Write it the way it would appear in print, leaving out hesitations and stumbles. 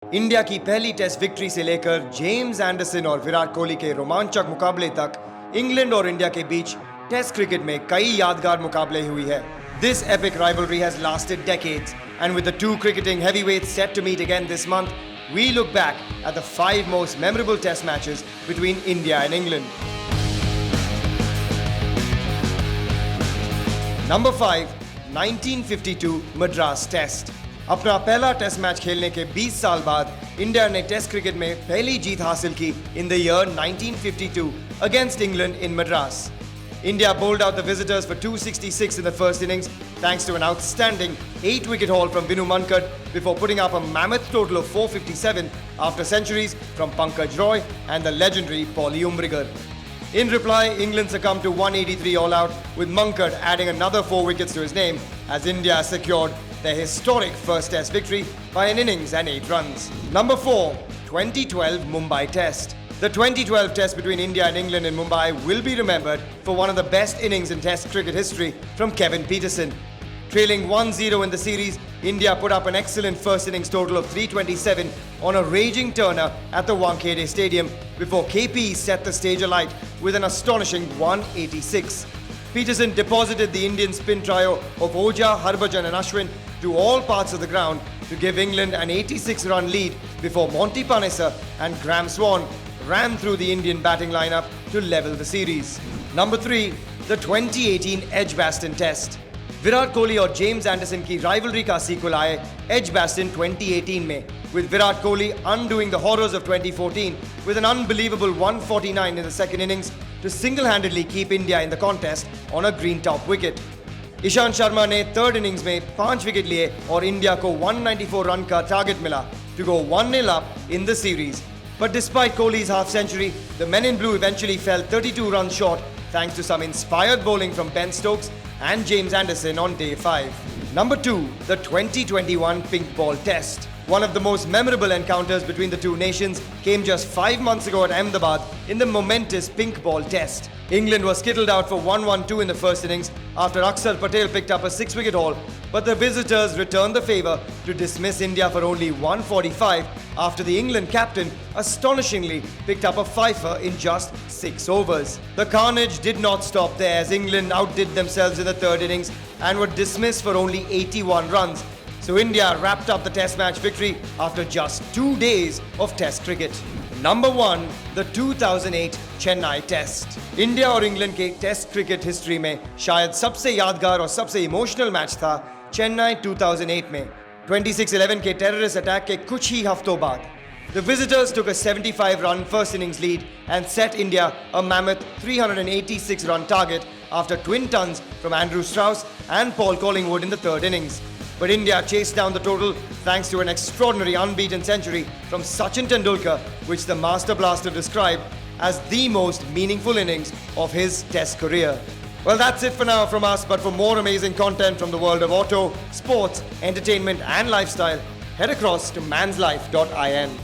India की पहली test victory से लेकर जेम्स एंडरसन और विराट कोहली के रोमांचक मुकाबले तक इंग्लैंड और इंडिया के बीच टेस्ट क्रिकेट में कई यादगार मुकाबले हुई है. This epic rivalry has lasted decades, and with the two cricketing heavyweights set to meet again this month, we look back at the 5 most memorable test matches between India and England. Number 5, 1952 Madras Test. अपना पहला test match खेलने के 20 साल बाद India ने test cricket में पहली जीत हासिल की in the year 1952 against England in Madras. India bowled out the visitors for 266 in the first innings thanks to an outstanding 8-wicket haul from Vinu Mankad before putting up a mammoth total of 457 after centuries from Pankaj Roy and the legendary Paulie Umbriger. In reply, England succumbed to 183 all out, with Mankad adding another 4 wickets to his name as India secured their historic first test victory by an innings and 8 runs. Number 4, 2012 Mumbai Test. The 2012 Test between India and England in Mumbai will be remembered for one of the best innings in Test cricket history from Kevin Pietersen. Trailing 1-0 in the series, India put up an excellent first innings total of 327 on a raging turner at the Wankhede Stadium before KP set the stage alight with an astonishing 186. Pietersen deposited the Indian spin trio of Ojha, Harbhajan and Ashwin to all parts of the ground to give England an 86-run lead before Monty Panesar and Graham Swan ran through the Indian batting lineup to level the series. Number 3, the 2018 Edgbaston Test. Virat Kohli और James Anderson की rivalry का sequel आए Edgbaston 2018 में, with Virat Kohli undoing the horrors of 2014 with an unbelievable 149 in the second innings to single-handedly keep India in the contest on a green top wicket. Ishant Sharma ने third innings में 5 wicket लिए और India को 194 run का target मिला to go 1-0 up in the series. But despite Kohli's half-century, the men in blue eventually fell 32 runs short thanks to some inspired bowling from Ben Stokes and James Anderson on day 5. Number 2, the 2021 Pink Ball Test. One of the most memorable encounters between the two nations came just 5 months ago at Ahmedabad in the momentous Pink Ball Test. England was skittled out for 1-1-2 in the first innings after Akshar Patel picked up a 6-wicket haul, but the visitors returned the favour to dismiss India for only 145 after the England captain astonishingly picked up a fifer in just 6 overs. The carnage did not stop there as England outdid themselves in the third innings and were dismissed for only 81 runs. So India wrapped up the test match victory after just 2 days of test cricket. Number 1, the 2008 Chennai Test. India और England के test cricket history में शायद सबसे यादगार और सबसे emotional match था चेन्नई 2008 में 26-11 के टेररिस्ट अटैक के कुछ ही हफ्तों बाद. The visitors took a 75-run first innings lead and set India a mammoth 386-run target after twin tons from Andrew Strauss and Paul Collingwood in the third innings. But India chased down the total thanks to an extraordinary unbeaten century from Sachin Tendulkar, which the Master Blaster described as the most meaningful innings of his test career. Well, that's it for now from us, but for more amazing content from the world of auto, sports, entertainment and lifestyle, head across to manslife.in.